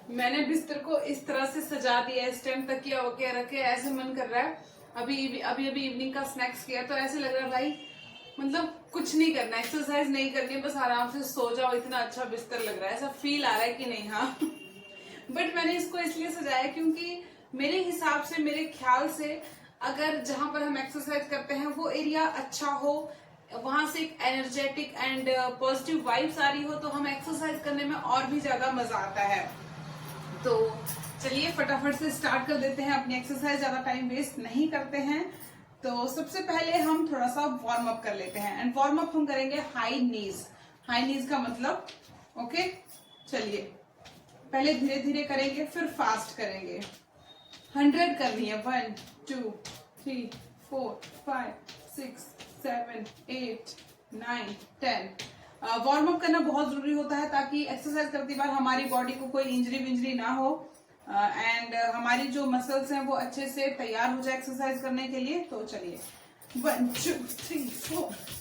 मैंने बिस्तर को इस तरह से सजा दिया है, इस टाइम तकिया वकिया रखे, ऐसे मन कर रहा है। अभी अभी अभी इवनिंग का स्नैक्स किया तो ऐसे लग रहा है भाई मतलब कुछ नहीं करना, एक्सरसाइज नहीं करनी, बस आराम से सो जाओ, इतना अच्छा बिस्तर लग रहा है, ऐसा फील आ रहा है कि नहीं। हाँ बट मैंने इसको इसलिए सजाया क्योंकि मेरे हिसाब से, मेरे ख्याल से, अगर जहां पर हम एक्सरसाइज करते हैं वो एरिया अच्छा हो, वहां से एक एनर्जेटिक एंड पॉजिटिव वाइब्स आ रही हो, तो हम एक्सरसाइज करने में और भी ज्यादा मजा आता है। तो चलिए फटाफट से स्टार्ट कर देते हैं अपनी एक्सरसाइज, ज्यादा टाइम वेस्ट नहीं करते हैं। तो सबसे पहले हम थोड़ा सा वार्म अप कर लेते हैं, एंड वार्म अप हम करेंगे हाई नीज। हाई नीज का मतलब, ओके चलिए पहले धीरे धीरे करेंगे, फिर फास्ट करेंगे। 100 करनी है। 1 2 3 4 5 6 7 8 9 10। वार्म अप करना बहुत जरूरी होता है ताकि एक्सरसाइज करती बार हमारी बॉडी को कोई इंजरी विंजरी ना हो, एंड हमारी जो मसल्स हैं वो अच्छे से तैयार हो जाए एक्सरसाइज करने के लिए। तो चलिए 1 2 3 4।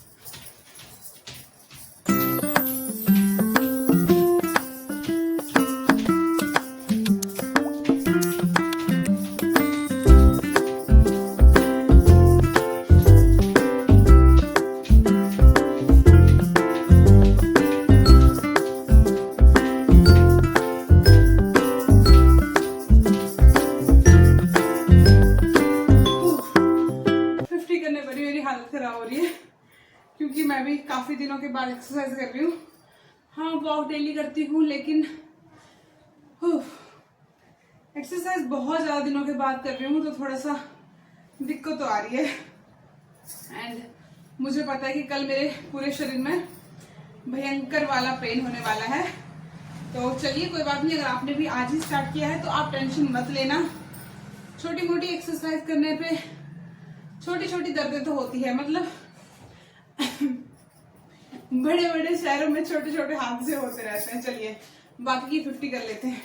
क्योंकि मैं भी काफी दिनों के बाद एक्सरसाइज कर रही हूँ। हाँ वॉक डेली करती हूँ, लेकिन एक्सरसाइज बहुत ज्यादा दिनों के बाद कर रही हूँ तो थोड़ा सा दिक्कत तो आ रही है। एंड मुझे पता है कि कल मेरे पूरे शरीर में भयंकर वाला पेन होने वाला है। तो चलिए कोई बात नहीं, अगर आपने भी आज ही स्टार्ट किया है तो आप टेंशन मत लेना। छोटी मोटी एक्सरसाइज करने पे छोटी छोटी दर्दें तो होती है, मतलब बड़े बड़े शहरों में छोटे छोटे हादसे होते रहते हैं। चलिए बाकी की 50 कर लेते हैं।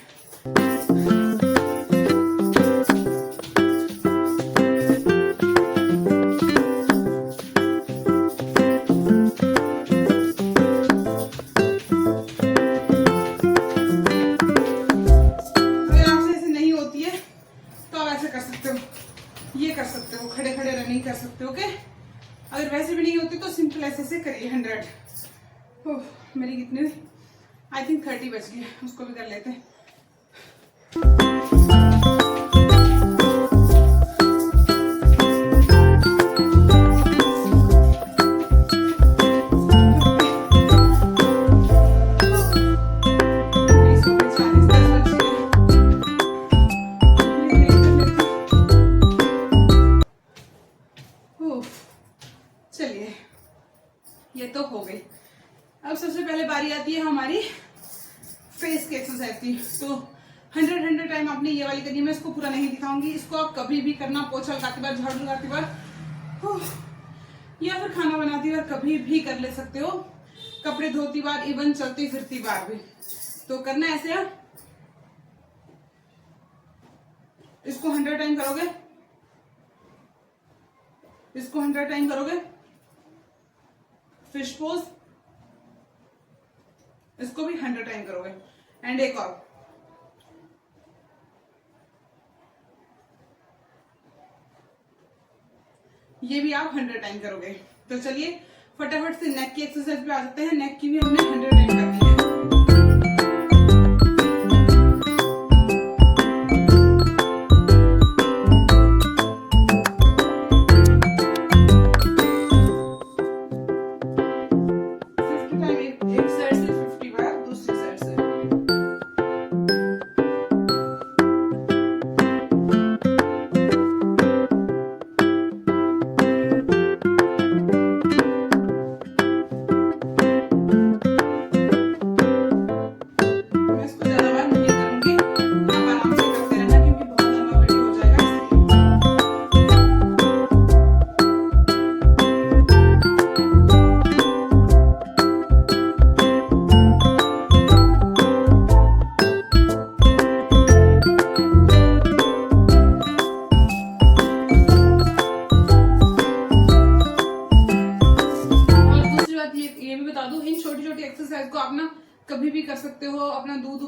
अगर आपसे ऐसे नहीं होती है तो आप ऐसे कर सकते हो, ये कर सकते हो, खड़े खड़े रनिंग कर सकते हो। ओके, अगर वैसे भी नहीं होती तो सिंपल ऐसे से करिए 100। मेरी कितने, आई थिंक 30 बच गई, उसको भी कर लेते हैं। चलिए ये तो हो गई। अब सबसे पहले बारी आती है हमारी फेस की एक्सरसाइज की। तो 100 टाइम आपने ये वाली करनी है। मैं इसको पूरा नहीं दिखाऊंगी, इसको आप कभी भी करना, पोछा लगाती बार, झाड़ू लगाती बार, या फिर खाना बनाती बार कभी भी कर ले सकते हो, कपड़े धोती बार, इवन चलती फिरती बार भी। तो करना ऐसे है, इसको 100 टाइम करोगे, इसको 100 टाइम करोगे, फिश पोज, इसको भी 100 टाइम करोगे, एंड एक और। ये भी आप 100 टाइम करोगे। तो चलिए फटाफट से नेक की एक्सरसाइज पे आ जाते हैं। नेक की भी हमने 100 टाइम करनी है।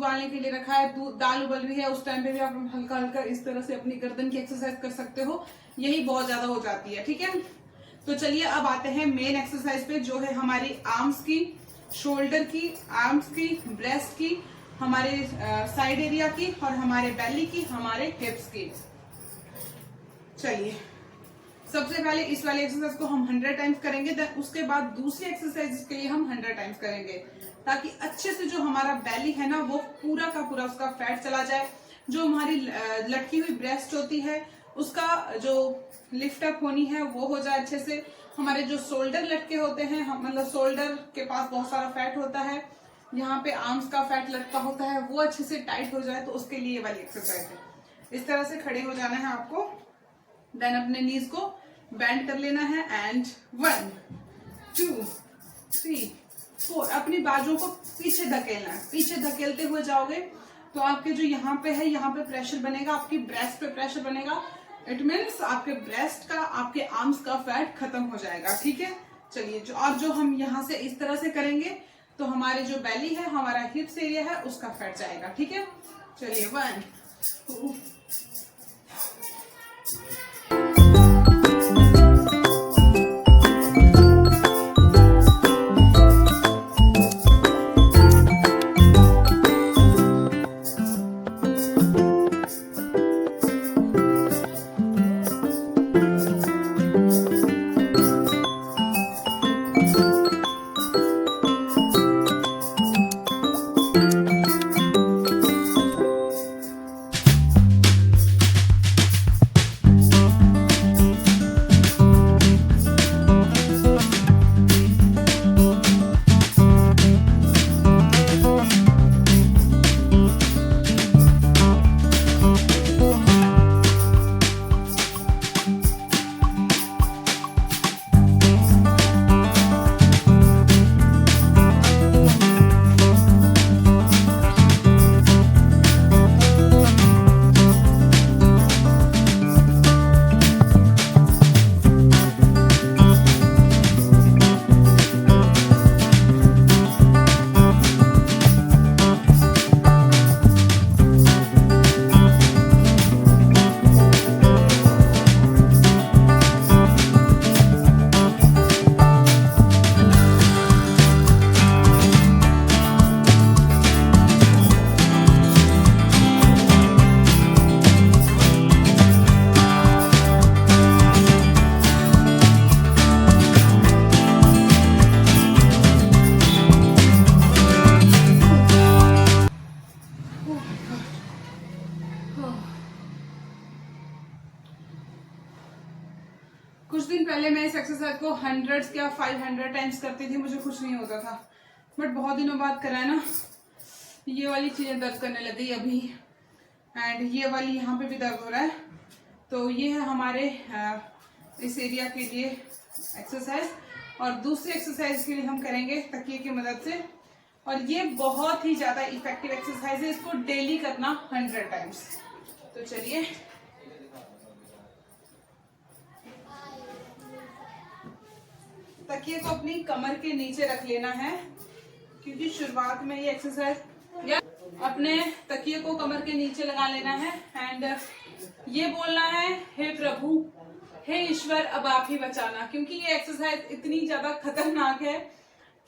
उबालने के लिए रखा है, दूध दाल उबल रही है, उस टाइम पे भी आप हल्का हल्का इस तरह से अपनी गर्दन की एक्सरसाइज कर सकते हो, यही बहुत ज्यादा हो जाती है। ठीक है, तो चलिए अब आते हैं मेन एक्सरसाइज पे, जो है हमारी आर्म्स की, शोल्डर की, आर्म्स की, ब्रेस्ट की, हमारे साइड एरिया की, और हमारे बेली की, हमारे हिप्स की। चलिए सबसे पहले इस वाले एक्सरसाइज को हम 100 टाइम्स करेंगे, देन उसके बाद दूसरी एक्सरसाइज के लिए हम 100 टाइम्स करेंगे, ताकि अच्छे से जो हमारा बेली है ना वो पूरा का पूरा उसका फैट चला जाए। जो हमारी लटकी हुई ब्रेस्ट होती है उसका जो लिफ्ट अप होनी है वो हो जाए अच्छे से। हमारे जो शोल्डर लटके होते हैं, मतलब शोल्डर के पास बहुत सारा फैट होता है, यहाँ पे आर्म्स का फैट लटका होता है, वो अच्छे से टाइट हो जाए, तो उसके लिए वाली एक्सरसाइज है। इस तरह से खड़े हो जाना है आपको, देन अपने नीज को बेंड कर लेना है, एंड 1 2 3 4 अपनी बाजुओं को पीछे धकेलना है। पीछे धकेलते हुए जाओगे तो आपके जो यहाँ पे है, यहाँ पे प्रेशर बनेगा, आपकी ब्रेस्ट पे प्रेशर बनेगा। इट मीन्स आपके ब्रेस्ट का, आपके आर्म्स का फैट खत्म हो जाएगा। ठीक है, चलिए जो हम यहाँ से इस तरह से करेंगे तो हमारे जो बेली है, हमारा हिप्स एरिया है, उसका फैट जाएगा। ठीक है, चलिए 1 2 कुछ दिन पहले मैं इस एक्सरसाइज को 100 या 500 टाइम्स करती थी, मुझे कुछ नहीं होता था, बट बहुत दिनों बाद करा है ना, ये वाली चीजें दर्द करने लग गई अभी, एंड ये वाली यहाँ पे भी दर्द हो रहा है। तो ये है हमारे इस एरिया के लिए एक्सरसाइज, और दूसरी एक्सरसाइज के लिए हम करेंगे तकिए की मदद से, और ये बहुत ही ज्यादा इफेक्टिव एक्सरसाइज है, इसको डेली करना 100 टाइम्स। तो चलिए तकिए को अपनी कमर के नीचे रख लेना है, क्योंकि शुरुआत में ये एक्सरसाइज, या अपने तकिए को कमर के नीचे लगा लेना है, एंड ये बोलना है, हे प्रभु, हे ईश्वर, अब आप ही बचाना। क्योंकि ये एक्सरसाइज इतनी ज्यादा खतरनाक है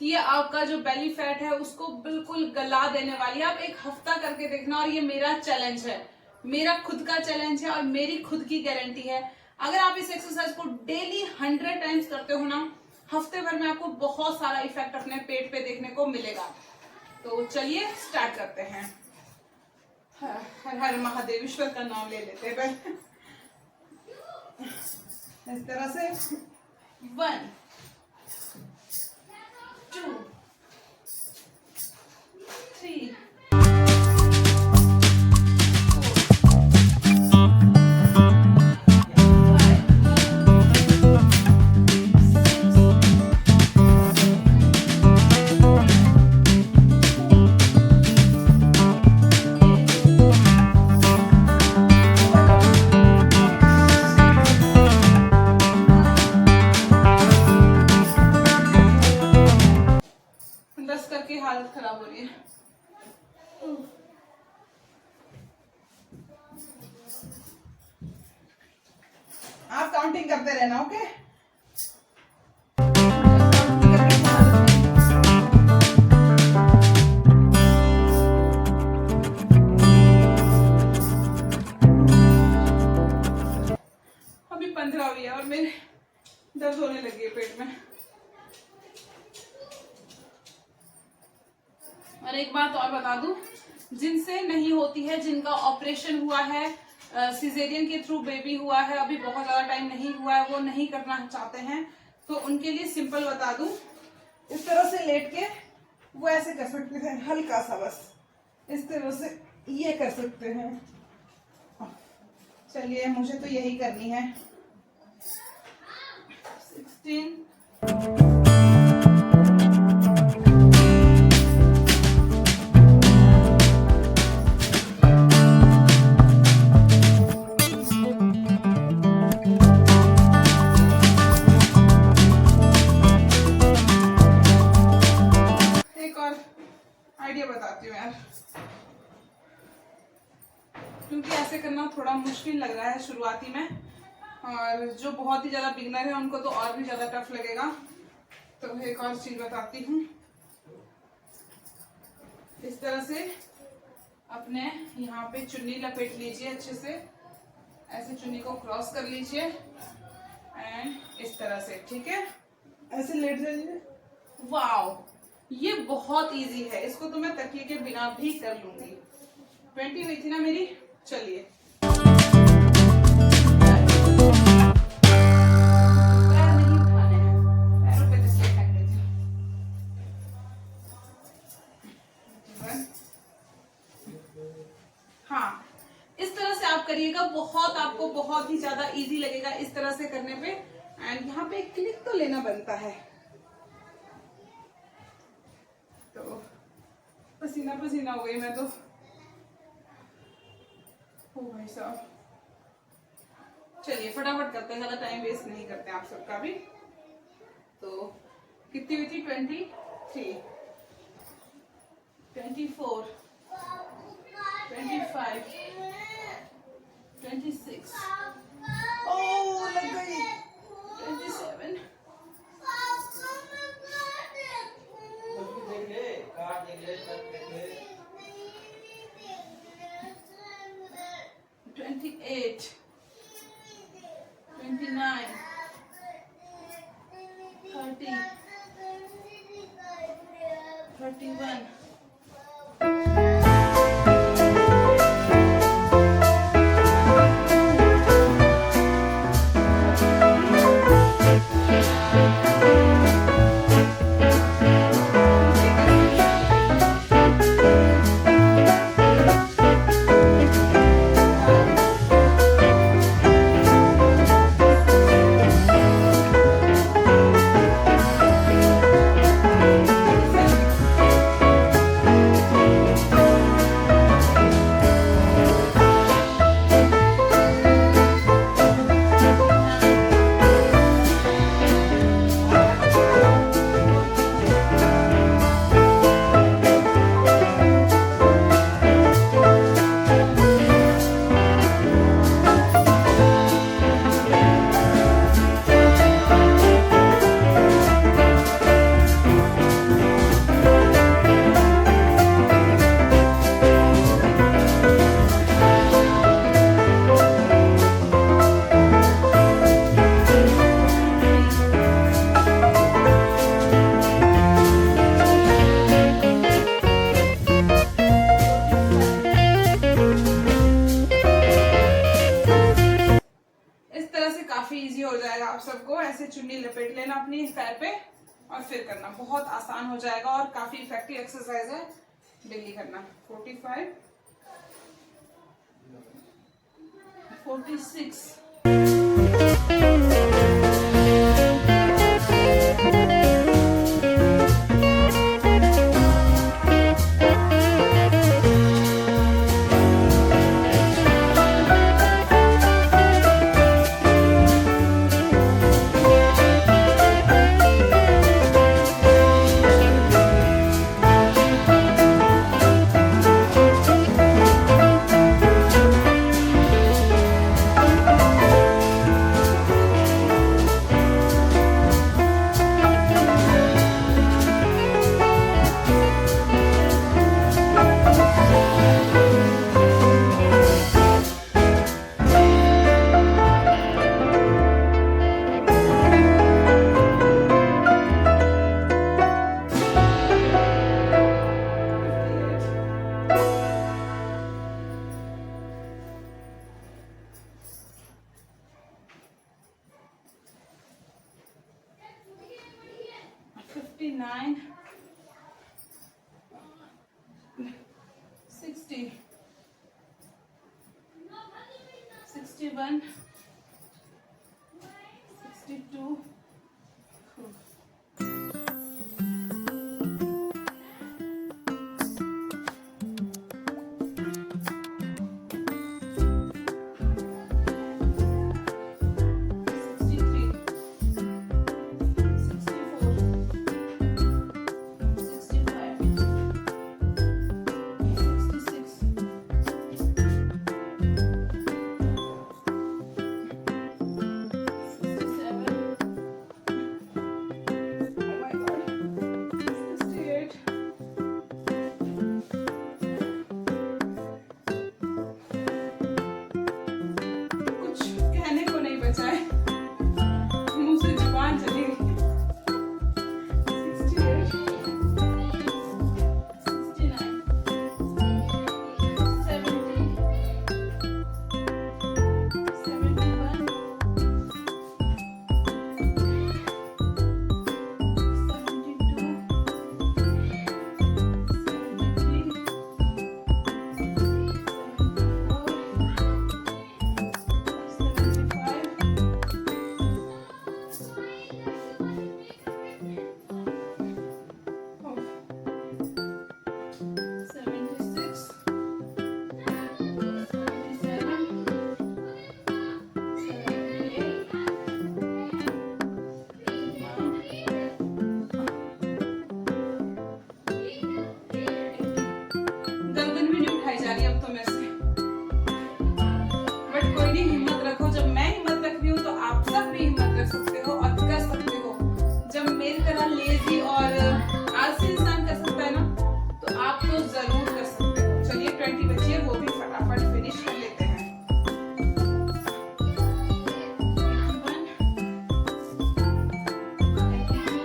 कि ये आपका जो बेली फैट है उसको बिल्कुल गला देने वाली है। आप एक हफ्ता करके देखना, और ये मेरा चैलेंज है, मेरा खुद का चैलेंज है, और मेरी खुद की गारंटी है। अगर आप इस एक्सरसाइज को डेली 100 टाइम्स करते हो ना, हफ्ते भर में आपको बहुत सारा इफेक्ट अपने पेट पे देखने को मिलेगा। तो चलिए स्टार्ट करते हैं। हर हर महादेव, ईश्वर का नाम ले लेते हैं पहले, इस तरह से 1 2 3 हालत खराब हो रही है। काउंटिंग करते रहना, ओके। अभी 15 हुई है और मेरे दर्द होने लगी है पेट में। और एक बात और बता दूं, जिनसे नहीं होती है, जिनका ऑपरेशन हुआ है, सिजेरियन के थ्रू बेबी हुआ है, अभी बहुत ज्यादा टाइम नहीं हुआ है, वो नहीं करना चाहते हैं, तो उनके लिए सिंपल बता दूं, इस तरह से लेट के वो ऐसे कर सकते हैं, हल्का सा बस इस तरह से ये कर सकते हैं। चलिए मुझे तो यही करनी है। 16 आइडिया बताती हूँ यार, क्योंकि ऐसे करना थोड़ा मुश्किल लग रहा है शुरुआती में, और जो बहुत ही ज़्यादा बिगनर है उनको तो और भी ज़्यादा टफ लगेगा। तो एक और चीज़ बताती हूँ, इस तरह से अपने यहाँ पे चुन्नी लपेट लीजिए अच्छे से, ऐसे चुन्नी को क्रॉस कर लीजिए एंड इस तरह से, ठीक है, ऐसे लेट जाइए। वाओ, ये बहुत इजी है, इसको तो मैं तकिए के बिना भी कर लूंगी। 20 हुई थी ना मेरी। चलिए पैर नहीं उठाने हैं, पैरों पे तकिए फेंक दीजिए। हाँ, इस तरह से आप करिएगा, बहुत आपको बहुत ही ज्यादा इजी लगेगा इस तरह से करने पे। एंड यहाँ पे क्लिक तो लेना बनता है, तो पसीना पसीना हो गई मैं तो। ओ भाई साहब, चलिए फटाफट करते हैं, ज्यादा टाइम वेस्ट नहीं करते हैं आप सबका भी। तो कितनी हुई थी? 23, 24, 25, 26, ओ लग गई। 27, 28, 29, 30, 31, ऐसे चुन्नी लपेट लेना अपनी पैर पे और फिर करना, बहुत आसान हो जाएगा और काफी इफेक्टिव एक्सरसाइज है, डेली करना। 45, 46, 59, 60, 61, 62. Oh my God. 68. कुछ कहने को नहीं बचा है, मुंह से जुबान चली गई। 68. 69, 70, 71, गर्दन भी नहीं उठाई जा रही अब तो मेरे से, बट कोई नहीं, हिम्मत रखो। जब मैं हिम्मत रख रही हूँ तो आप सब भी हिम्मत रख सकते हो और कर सकते हो। जब मेरी तरह लेजी और आलसी इंसान कर सकता है ना, तो आप तो जरूर कर सकते हो। चलिए 20 बची है, वो भी फटाफट फिनिश कर लेते हैं। 81, 82,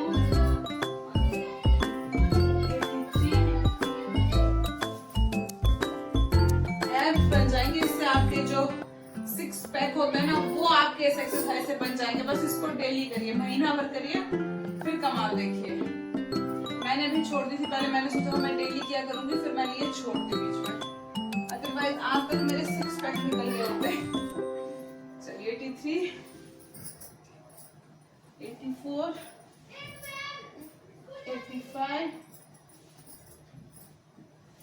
83 एब्स बन जाएंगे। इससे आपके जो 6 पैक होते हैं ना, वो आपके इस एक्सरसाइज से बन जाएंगे। बस इसको डेली करिए, महीना भर करिए, फिर कमाल देखिए। मैंने अभी छोड़ दी थी, पहले मैंने सोचा मैं डेली किया करूंगी, फिर मैंने ये छोड़ दी बीच में, अदरवाइज आज तक मेरे 6 पैक निकल गए होते। चलिए 83, 84, 85,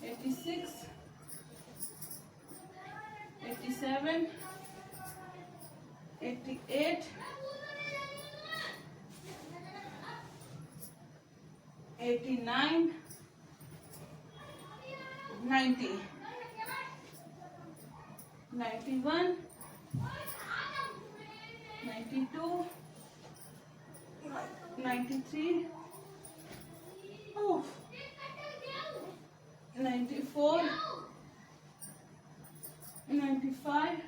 86, 87, 88, 89, 90, 91, 92, 93, 94, 95,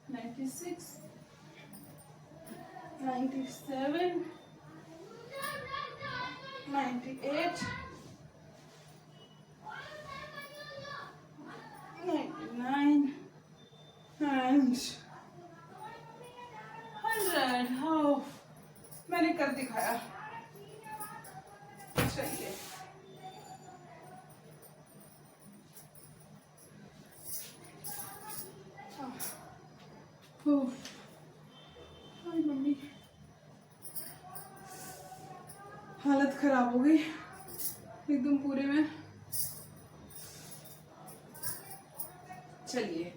96, 97, 98, 99 and 100. Oh, मैंने कर दिखाया। चलिए हाय मम्मी, हालत खराब हो गई एकदम पूरे में। चलिए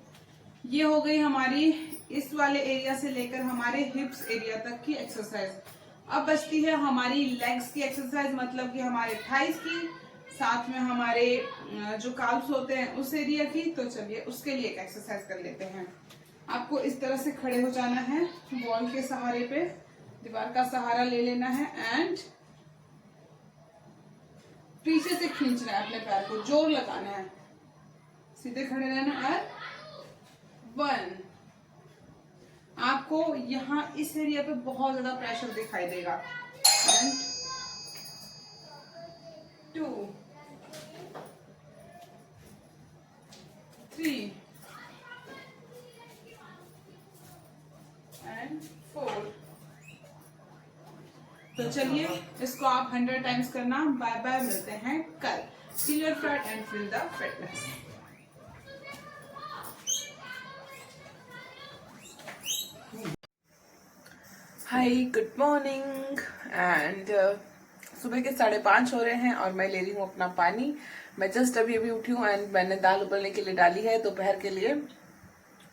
ये हो गई हमारी इस वाले एरिया से लेकर हमारे हिप्स एरिया तक की एक्सरसाइज। अब बचती है हमारी लेग्स की एक्सरसाइज, मतलब कि हमारे थाइस की, साथ में हमारे जो काल्व्स होते हैं उस एरिया की। तो चलिए उसके लिए एक एक्सरसाइज कर लेते हैं। आपको इस तरह से खड़े हो जाना है, वॉल के सहारे पे दीवार का सहारा ले लेना है एंड पीछे से खींचना है अपने पैर को, जोर लगाना है, सीधे खड़े रहना है। 1, आपको यहाँ इस एरिया पे बहुत ज्यादा प्रेशर दिखाई देगा। एंड 2, 3 and 4 तो चलिए इसको आप 100 टाइम्स करना। बाय बाय, मिलते हैं कल। Feel your fat and feel the fitness. Hi, good morning. And सुबह के 5:30 हो रहे हैं और मैं ले रही हूँ अपना पानी। मैं जस्ट अभी अभी उठी हूँ एंड मैंने दाल उबलने के लिए डाली है दोपहर के लिए,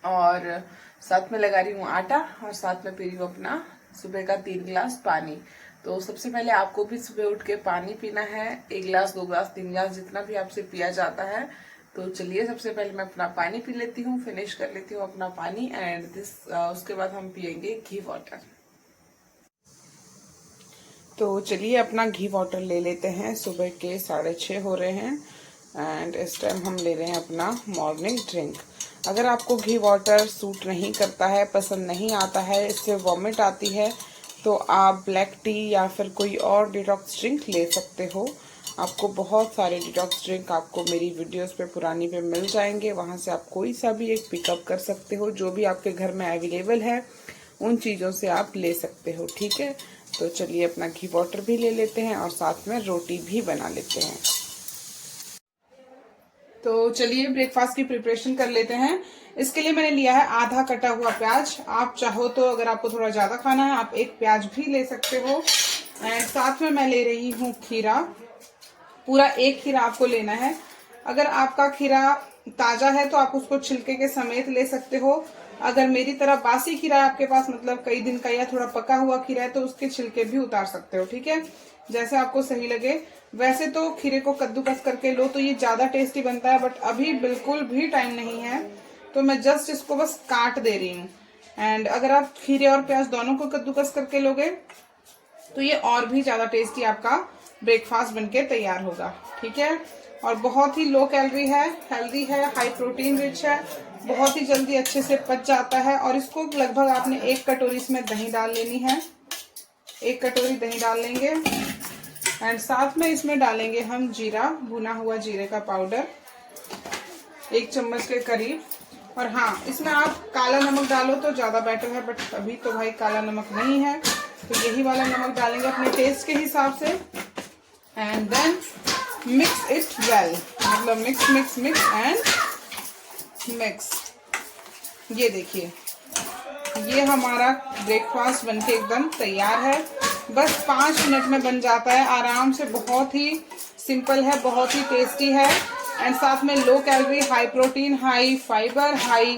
और साथ में लगा रही हूँ आटा और साथ में पी रही हूँ अपना सुबह का 3 गिलास पानी। तो सबसे पहले आपको भी सुबह उठ के पानी पीना है, 1 गिलास 2 गिलास 3 गिलास जितना भी आपसे पिया जाता है। तो चलिए सबसे पहले मैं अपना पानी पी लेती हूँ, फिनिश कर लेती हूँ अपना पानी एंड उसके बाद हम पियेंगे घी वाटर। तो चलिए अपना घी वाटर ले लेते हैं। सुबह के 6:30 हो रहे हैं एंड इस टाइम हम ले रहे हैं अपना मॉर्निंग ड्रिंक। अगर आपको घी वाटर सूट नहीं करता है, पसंद नहीं आता है, इससे वॉमिट आती है, तो आप ब्लैक टी या फिर कोई और डिटॉक्स ड्रिंक ले सकते हो। आपको बहुत सारे डिटॉक्स ड्रिंक आपको मेरी वीडियोस पे पुरानी पे मिल जाएंगे, वहाँ से आप कोई सा भी एक पिकअप कर सकते हो। जो भी आपके घर में अवेलेबल है उन चीज़ों से आप ले सकते हो, ठीक है। तो चलिए अपना घी वाटर भी ले लेते हैं और साथ में रोटी भी बना लेते हैं। तो चलिए ब्रेकफास्ट की प्रिपरेशन कर लेते हैं। इसके लिए मैंने लिया है आधा कटा हुआ प्याज। आप चाहो तो अगर आपको थोड़ा ज्यादा खाना है आप 1 प्याज भी ले सकते हो। एंड साथ में मैं ले रही हूँ खीरा, पूरा 1 खीरा आपको लेना है। अगर आपका खीरा ताजा है तो आप उसको छिलके के समेत ले सकते हो। अगर मेरी तरह बासी खीरा है आपके पास, मतलब कई दिन का या थोड़ा पका हुआ खीरा है, तो उसके छिलके भी उतार सकते हो, ठीक है, जैसे आपको सही लगे। वैसे तो खीरे को कद्दूकस करके लो तो ये ज्यादा टेस्टी बनता है, बट अभी बिल्कुल भी टाइम नहीं है तो मैं जस्ट इसको बस काट दे रही हूँ। एंड अगर आप खीरे और प्याज दोनों को कद्दूकस करके लोगे तो ये और भी ज्यादा टेस्टी आपका ब्रेकफास्ट बनके तैयार होगा, ठीक है। और बहुत ही लो कैलोरी है, हेल्दी है, हाई प्रोटीन रिच है, बहुत ही जल्दी अच्छे से पच जाता है। और इसको लगभग आपने 1 कटोरी इसमें दही डाल लेनी है, 1 कटोरी दही डाल लेंगे। एंड साथ में इसमें डालेंगे हम जीरा, भुना हुआ जीरे का पाउडर 1 चम्मच के करीब। और हाँ, इसमें आप काला नमक डालो तो ज्यादा बेटर है, बट अभी तो भाई काला नमक नहीं है तो यही वाला नमक डालेंगे अपने टेस्ट के हिसाब से। And then mix it well, मतलब mix mix mix and mix. ये देखिए, ये हमारा ब्रेकफास्ट बनके एकदम तैयार है। बस 5 मिनट में बन जाता है आराम से, बहुत ही सिंपल है, बहुत ही टेस्टी है। एंड साथ में low calorie, high protein, high fibre, high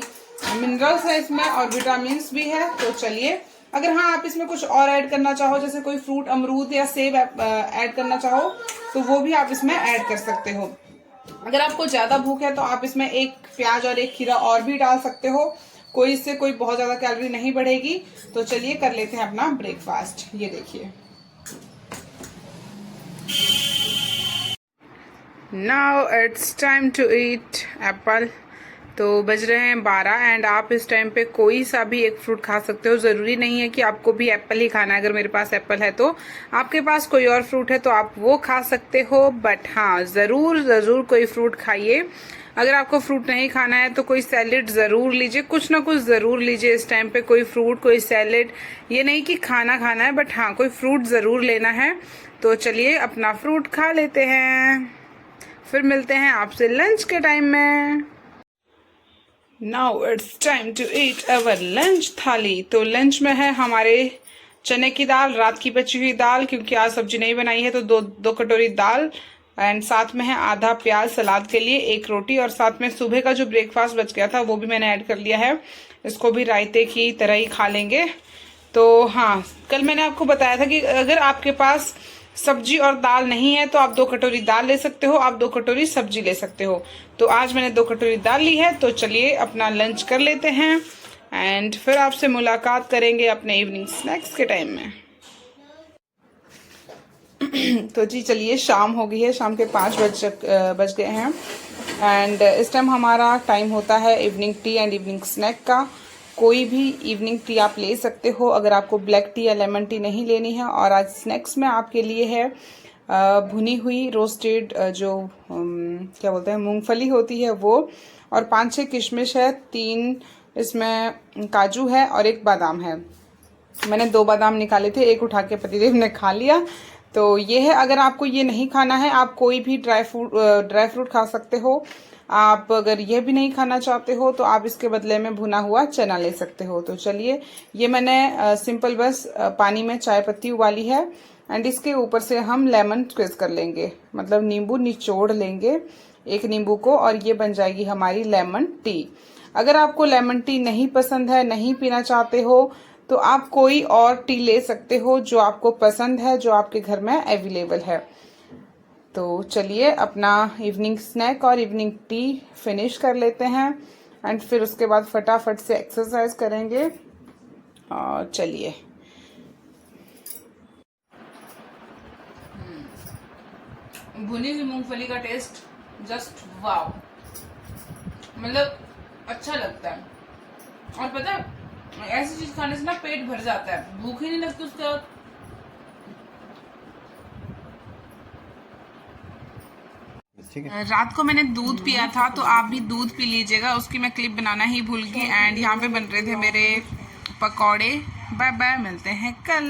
minerals है इसमें और विटामिन भी है। तो चलिए, अगर हाँ आप इसमें कुछ और ऐड करना चाहो, जैसे कोई फ्रूट अमरूद या सेब ऐड करना चाहो तो वो भी आप इसमें ऐड कर सकते हो। अगर आपको ज्यादा भूख है तो आप इसमें 1 प्याज और 1 खीरा और भी डाल सकते हो, कोई इससे कोई बहुत ज्यादा कैलोरी नहीं बढ़ेगी। तो चलिए कर लेते हैं अपना ब्रेकफास्ट। ये देखिए, now it's time to eat apple. तो बज रहे हैं 12 एंड आप इस टाइम पे कोई सा भी एक फ्रूट खा सकते हो। ज़रूरी नहीं है कि आपको भी एप्पल ही खाना है। अगर मेरे पास एप्पल है तो आपके पास कोई और फ्रूट है तो आप वो खा सकते हो, बट हाँ ज़रूर कोई फ्रूट खाइए। अगर आपको फ्रूट नहीं खाना है तो कोई सैलेड ज़रूर लीजिए, कुछ ना कुछ ज़रूर लीजिए इस टाइम पे, कोई फ्रूट कोई सैलेड। ये नहीं कि खाना खाना है, बट हाँ कोई फ्रूट ज़रूर लेना है। तो चलिए अपना फ्रूट खा लेते हैं, फिर मिलते हैं आपसे लंच के टाइम में। Now it's time to eat our lunch thali. तो लंच में है हमारे चने की दाल, रात की बची हुई दाल, क्योंकि आज सब्जी नहीं बनाई है तो 2 कटोरी दाल। एंड साथ में है आधा प्याज सलाद के लिए, 1 रोटी, और साथ में सुबह का जो ब्रेकफास्ट बच गया था वो भी मैंने ऐड कर लिया है। इसको भी रायते की तरह ही खा लेंगे। तो हाँ, कल मैंने आपको बताया था कि अगर आपके पास सब्जी और दाल नहीं है तो आप 2 कटोरी दाल ले सकते हो, आप 2 कटोरी सब्जी ले सकते हो। तो आज मैंने 2 कटोरी दाल ली है। तो चलिए अपना लंच कर लेते हैं एंड फिर आपसे मुलाकात करेंगे अपने इवनिंग स्नैक्स के टाइम में। तो जी चलिए, शाम हो गई है, शाम के 5 बज गए हैं एंड इस टाइम हमारा टाइम होता है evening tea and evening snack का। कोई भी इवनिंग टी आप ले सकते हो अगर आपको ब्लैक टी या लेमन टी नहीं लेनी है। और आज स्नैक्स में आपके लिए है भुनी हुई रोस्टेड जो क्या बोलते हैं मूंगफली होती है वो, और 5-6 किशमिश है, 3 इसमें काजू है और 1 बादाम है। मैंने 2 बादाम निकाले थे, एक उठा के पतिदेव ने खा लिया। तो ये है, अगर आपको ये नहीं खाना है आप कोई भी ड्राई फ्रूट खा सकते हो। आप अगर ये भी नहीं खाना चाहते हो तो आप इसके बदले में भुना हुआ चना ले सकते हो। तो चलिए, ये मैंने सिंपल बस पानी में चाय पत्ती उबाली है एंड इसके ऊपर से हम लेमन स्क्वीज कर लेंगे, मतलब नींबू निचोड़ लेंगे एक नींबू को, और ये बन जाएगी हमारी लेमन टी। अगर आपको लेमन टी नहीं पसंद है, नहीं पीना चाहते हो, तो आप कोई और टी ले सकते हो जो आपको पसंद है, जो आपके घर में अवेलेबल है। तो चलिए अपना इवनिंग स्नैक और इवनिंग टी फिनिश कर लेते हैं एंड फिर उसके बाद फटाफट से एक्सरसाइज करेंगे। और चलिए, भुनी हुई मूंगफली का टेस्ट जस्ट वाव, मतलब अच्छा लगता है। और पता है, ऐसी चीज खाने से ना पेट भर जाता है, भूख ही नहीं लगती उसके बाद। रात को मैंने दूध पिया था, तो आप भी दूध पी लीजिएगा। उसकी मैं क्लिप बनाना ही भूल गई। एंड यहाँ पे बन रहे थे मेरे पकौड़े। बाय बाय, मिलते हैं कल।